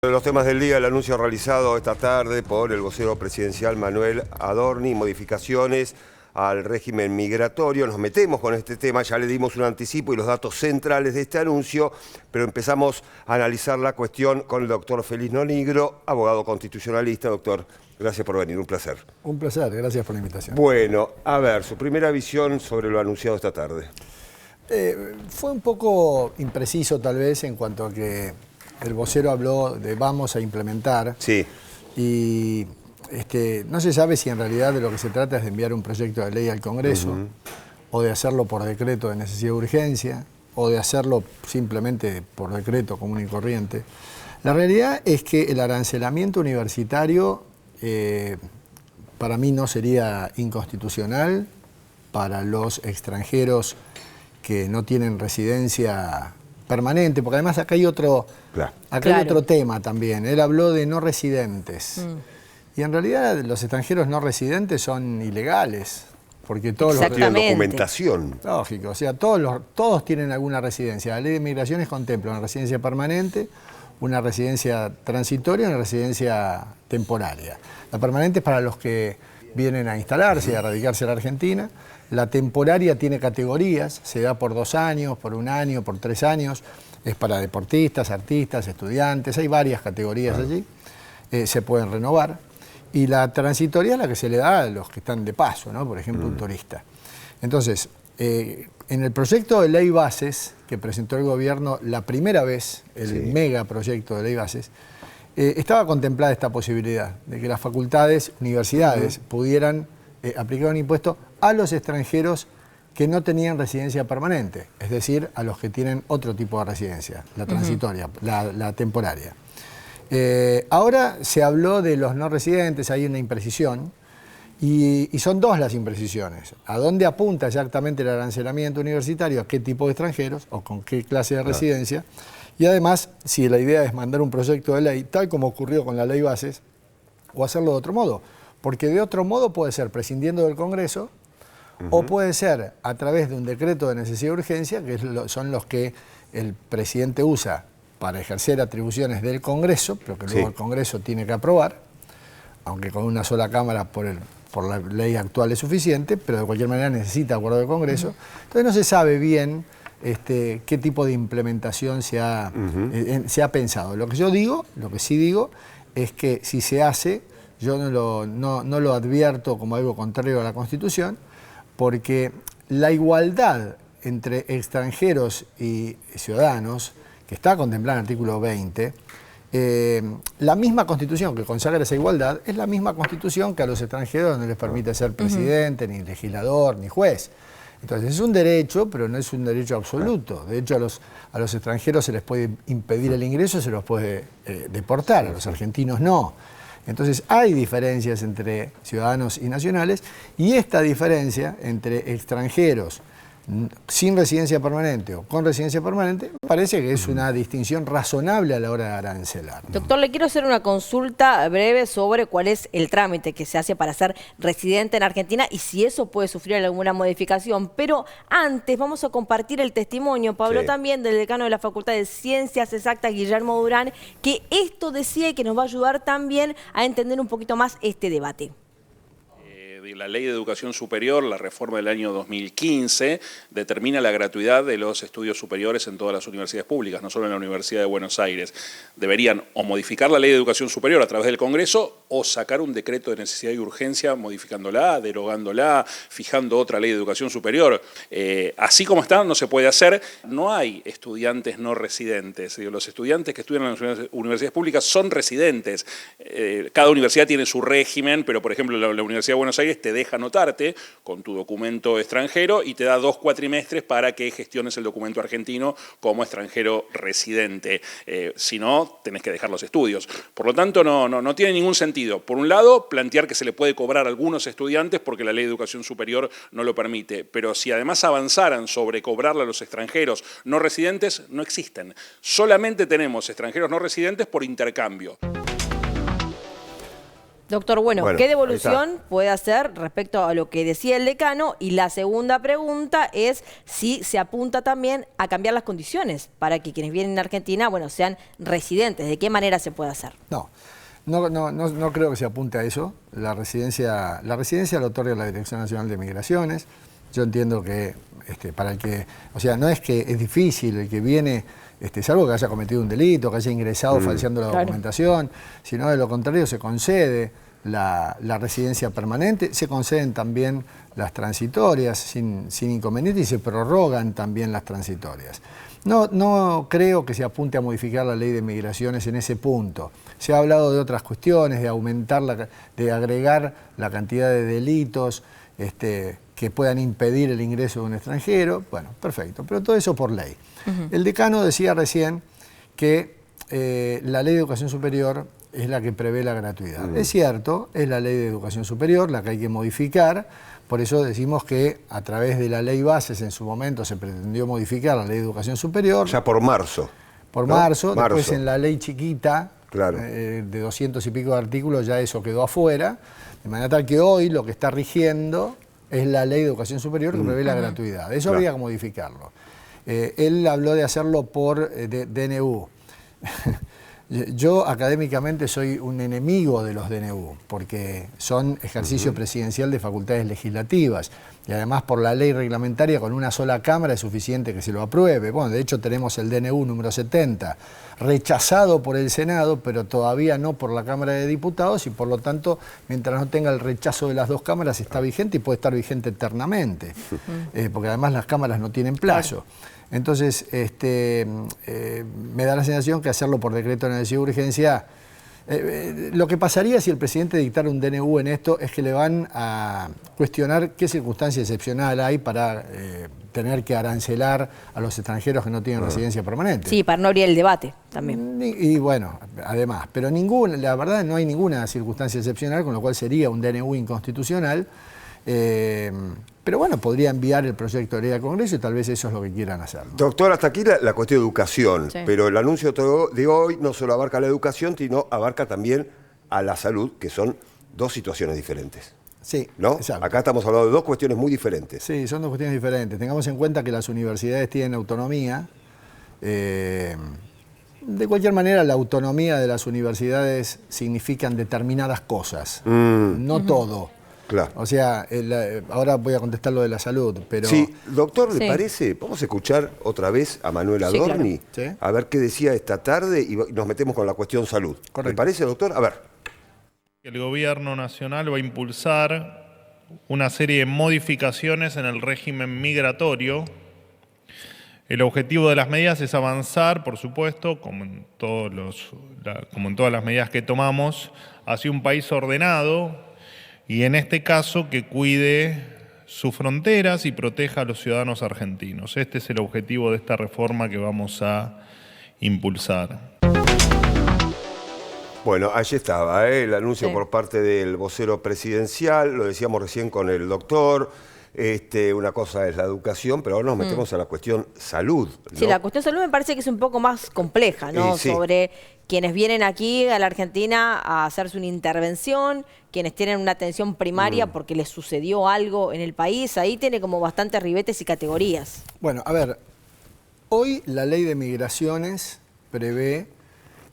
De los temas del día, el anuncio realizado esta tarde por el vocero presidencial Manuel Adorni, modificaciones al régimen migratorio. Nos metemos con este tema, ya le dimos un anticipo y los datos centrales de este anuncio, pero empezamos a analizar la cuestión con el doctor Félix Nonigro, abogado constitucionalista. Doctor, gracias por venir, un placer. Un placer, gracias por la invitación. Bueno, a ver, su primera visión sobre lo anunciado esta tarde. Fue un poco impreciso tal vez en cuanto a que el vocero habló de vamos a implementar. Sí. Y no se sabe si en realidad de lo que se trata es de enviar un proyecto de ley al Congreso, o de hacerlo por decreto de necesidad de urgencia, o de hacerlo simplemente por decreto común y corriente. La realidad es que el arancelamiento universitario para mí no sería inconstitucional para los extranjeros que no tienen residencia permanente, porque además acá hay otro, hay otro tema también. Él habló de no residentes. Y en realidad los extranjeros no residentes son ilegales, porque todos los tienen documentación. Lógico, o sea, todos tienen alguna residencia. La ley de migraciones contempla una residencia permanente, una residencia transitoria y una residencia temporaria. La permanente es para los que vienen a instalarse y a radicarse en la Argentina. La temporaria tiene categorías, se da por 2 años, por 1 año, por 3 años. Es para deportistas, artistas, estudiantes, hay varias categorías allí. Se pueden renovar. Y la transitoria es la que se le da a los que están de paso, ¿no? Por ejemplo, un turista. Entonces, en el proyecto de ley bases que presentó el gobierno la primera vez, el megaproyecto de ley bases, estaba contemplada esta posibilidad de que las facultades, universidades, pudieran aplicar un impuesto a los extranjeros que no tenían residencia permanente, es decir, a los que tienen otro tipo de residencia, la transitoria, la temporaria. Ahora se habló de los no residentes, hay una imprecisión, y son 2 las imprecisiones. ¿A dónde apunta exactamente el arancelamiento universitario? ¿A qué tipo de extranjeros? ¿O con qué clase de residencia? Y además, si la idea es mandar un proyecto de ley, tal como ocurrió con la ley bases, o hacerlo de otro modo. Porque de otro modo puede ser prescindiendo del Congreso, o puede ser a través de un decreto de necesidad de urgencia, que son los que el presidente usa para ejercer atribuciones del Congreso, pero que luego el Congreso tiene que aprobar, aunque con una sola Cámara por la ley actual es suficiente, pero de cualquier manera necesita acuerdo del Congreso. Entonces no se sabe bien qué tipo de implementación se ha pensado. Lo que sí digo, es que si se hace, yo no lo advierto como algo contrario a la Constitución, porque la igualdad entre extranjeros y ciudadanos, que está contemplada en el artículo 20, la misma Constitución que consagra esa igualdad es la misma Constitución que a los extranjeros no les permite ser presidente, ni legislador, ni juez. Entonces es un derecho, pero no es un derecho absoluto. De hecho, a los extranjeros se les puede impedir el ingreso, se los puede deportar, a los argentinos no. Entonces hay diferencias entre ciudadanos y nacionales, y esta diferencia entre extranjeros sin residencia permanente o con residencia permanente, parece que es una distinción razonable a la hora de arancelar, ¿no? Doctor, le quiero hacer una consulta breve sobre cuál es el trámite que se hace para ser residente en Argentina y si eso puede sufrir alguna modificación. Pero antes vamos a compartir el testimonio, Pablo, también del decano de la Facultad de Ciencias Exactas, Guillermo Durán, que esto decía y que nos va a ayudar también a entender un poquito más este debate. La Ley de Educación Superior, la reforma del año 2015, determina la gratuidad de los estudios superiores en todas las universidades públicas, no solo en la Universidad de Buenos Aires. Deberían o modificar la Ley de Educación Superior a través del Congreso o sacar un decreto de necesidad y urgencia modificándola, derogándola, fijando otra Ley de Educación Superior. Así como está, no se puede hacer. No hay estudiantes no residentes. Los estudiantes que estudian en las universidades públicas son residentes. Cada universidad tiene su régimen, pero por ejemplo la Universidad de Buenos Aires te deja anotarte con tu documento extranjero y te da 2 cuatrimestres para que gestiones el documento argentino como extranjero residente. Si no, tenés que dejar los estudios. Por lo tanto, no tiene ningún sentido. Por un lado, plantear que se le puede cobrar a algunos estudiantes porque la Ley de Educación Superior no lo permite. Pero si además avanzaran sobre cobrarle a los extranjeros no residentes, no existen. Solamente tenemos extranjeros no residentes por intercambio. Doctor, bueno, Bueno, ¿qué ahí devolución puede hacer respecto a lo que decía el decano? Y la segunda pregunta es si se apunta también a cambiar las condiciones para que quienes vienen a Argentina, bueno, sean residentes. ¿De qué manera se puede hacer? No creo que se apunte a eso. La residencia la otorga la Dirección Nacional de Migraciones. Yo entiendo que para el que, o sea, no es que es difícil el que viene, salvo que haya cometido un delito, que haya ingresado falseando la documentación, sino de lo contrario se concede la residencia permanente, se conceden también las transitorias sin inconveniente y se prorrogan también las transitorias. No creo que se apunte a modificar la ley de migraciones en ese punto. Se ha hablado de otras cuestiones, de aumentar, de agregar la cantidad de delitos que puedan impedir el ingreso de un extranjero. Bueno, perfecto, pero todo eso por ley. El decano decía recién que la ley de educación superior es la que prevé la gratuidad. Es cierto, es la ley de educación superior la que hay que modificar. Por eso decimos que a través de la ley bases en su momento se pretendió modificar la ley de educación superior. Ya por marzo. Por ¿no? marzo, después en la ley chiquita, claro, de 200 y pico de artículos, ya eso quedó afuera. De manera tal que hoy lo que está rigiendo es la ley de educación superior que prevé la gratuidad. Eso habría que modificarlo. Él habló de hacerlo por DNU. Yo académicamente soy un enemigo de los DNU, porque son ejercicio presidencial de facultades legislativas, y además por la ley reglamentaria con una sola Cámara es suficiente que se lo apruebe. Bueno, de hecho tenemos el DNU número 70, rechazado por el Senado, pero todavía no por la Cámara de Diputados, y por lo tanto, mientras no tenga el rechazo de las dos cámaras, está vigente y puede estar vigente eternamente, porque además las cámaras no tienen plazo. Entonces, me da la sensación que hacerlo por decreto de necesidad de urgencia, lo que pasaría si el presidente dictara un DNU en esto es que le van a cuestionar qué circunstancia excepcional hay para tener que arancelar a los extranjeros que no tienen residencia permanente. Sí, para no abrir el debate también. Y bueno, además, pero la verdad no hay ninguna circunstancia excepcional, con lo cual sería un DNU inconstitucional. Pero bueno, podría enviar el proyecto de ley al Congreso y tal vez eso es lo que quieran hacer, ¿no? Doctor, hasta aquí la cuestión de educación, pero el anuncio de hoy no solo abarca la educación, sino abarca también a la salud, que son dos situaciones diferentes. Sí, ¿no? exacto. Acá estamos hablando de dos cuestiones muy diferentes. Sí, son dos cuestiones diferentes. Tengamos en cuenta que las universidades tienen autonomía. De cualquier manera, la autonomía de las universidades significan determinadas cosas, no todo. Claro. O sea, ahora voy a contestar lo de la salud, pero... Sí, doctor, ¿le parece? Vamos a escuchar otra vez a Manuel Adorni, claro. A ver qué decía esta tarde y nos metemos con la cuestión salud. Correcto. ¿Le parece, doctor? A ver. El gobierno nacional va a impulsar una serie de modificaciones en el régimen migratorio. El objetivo de las medidas es avanzar, por supuesto, como en todas las medidas que tomamos, hacia un país ordenado, y en este caso que cuide sus fronteras y proteja a los ciudadanos argentinos. Este es el objetivo de esta reforma que vamos a impulsar. Bueno, allí estaba el anuncio por parte del vocero presidencial, lo decíamos recién con el doctor. Una cosa es la educación, pero ahora nos metemos a la cuestión salud, ¿no? Sí, la cuestión salud me parece que es un poco más compleja, ¿no? Sí. Sobre quienes vienen aquí a la Argentina a hacerse una intervención, quienes tienen una atención primaria porque les sucedió algo en el país. Ahí tiene como bastantes ribetes y categorías. Bueno, a ver, hoy la ley de migraciones prevé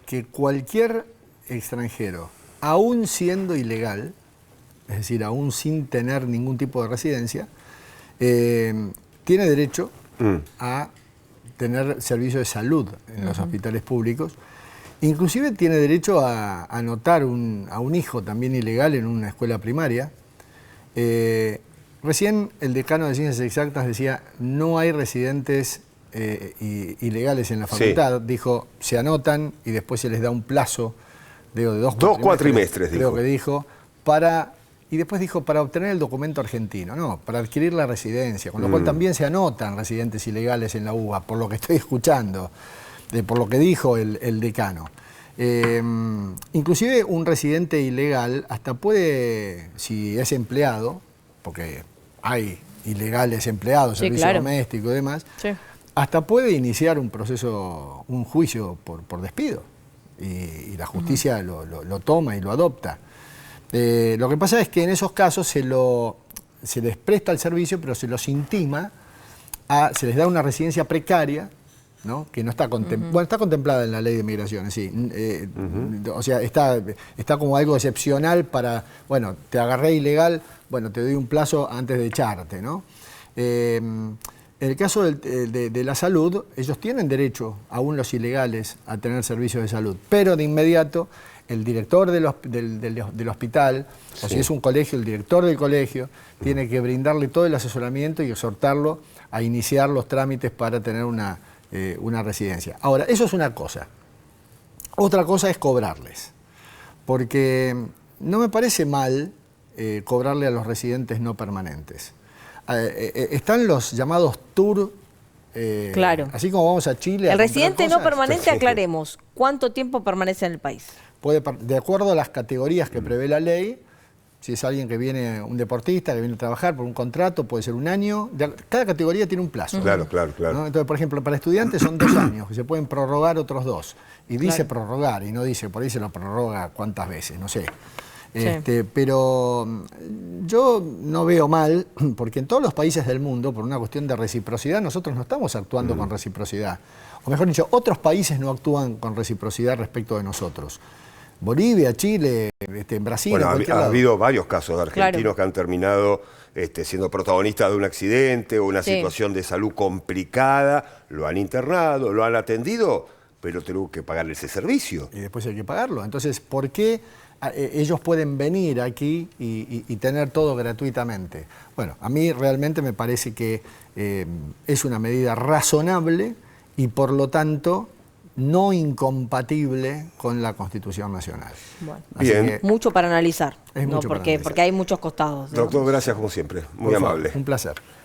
que cualquier extranjero, aún siendo ilegal, es decir, aún sin tener ningún tipo de residencia, tiene derecho a tener servicio de salud en los hospitales públicos. Inclusive tiene derecho a anotar a un hijo también ilegal en una escuela primaria. Recién el decano de Ciencias Exactas decía, no hay residentes ilegales en la facultad. Dijo, se anotan y después se les da un plazo de dos cuatrimestres, creo que dijo, y después dijo, para obtener el documento argentino, no, para adquirir la residencia, con lo cual también se anotan residentes ilegales en la UBA, por lo que estoy escuchando, por lo que dijo el decano. Inclusive un residente ilegal hasta puede, si es empleado, porque hay ilegales empleados, servicio doméstico y demás, hasta puede iniciar un proceso, un juicio por despido, y la justicia lo toma y lo adopta. Lo que pasa es que en esos casos se les presta el servicio, pero se los intima, se les da una residencia precaria, ¿no? Que no está contemplada, bueno, está contemplada en la ley de migraciones, sí. O sea, está como algo excepcional para, bueno, te agarré ilegal, bueno, te doy un plazo antes de echarte, ¿no? En el caso de la salud, ellos tienen derecho, aún los ilegales, a tener servicios de salud, pero de inmediato el director del hospital, o si es un colegio, el director del colegio, tiene que brindarle todo el asesoramiento y exhortarlo a iniciar los trámites para tener una residencia. Ahora, eso es una cosa. Otra cosa es cobrarles, porque no me parece mal cobrarle a los residentes no permanentes. Están los llamados tour, claro. Así como vamos a Chile. El residente no permanente, aclaremos, ¿cuánto tiempo permanece en el país? De acuerdo a las categorías que prevé la ley, si es alguien que viene, un deportista que viene a trabajar por un contrato, puede ser un año. Cada categoría tiene un plazo. Claro. ¿No? Entonces, por ejemplo, para estudiantes son 2 años, que se pueden prorrogar otros 2. Y dice prorrogar, y no dice, por ahí se lo prorroga cuántas veces, no sé. Sí. Pero yo no veo mal, porque en todos los países del mundo, por una cuestión de reciprocidad, nosotros no estamos actuando con reciprocidad. O mejor dicho, otros países no actúan con reciprocidad respecto de nosotros. Bolivia, Chile, Brasil. Bueno, ha habido varios casos de argentinos que han terminado siendo protagonistas de un accidente o una situación de salud complicada, lo han internado, lo han atendido, pero tengo que pagarle ese servicio. Y después hay que pagarlo. Entonces, ¿por qué ellos pueden venir aquí y tener todo gratuitamente? Bueno, a mí realmente me parece que es una medida razonable y por lo tanto no incompatible con la Constitución Nacional. Bueno, bien. Mucho para analizar, porque hay muchos costados. Doctor, gracias como siempre, muy amable. Un placer.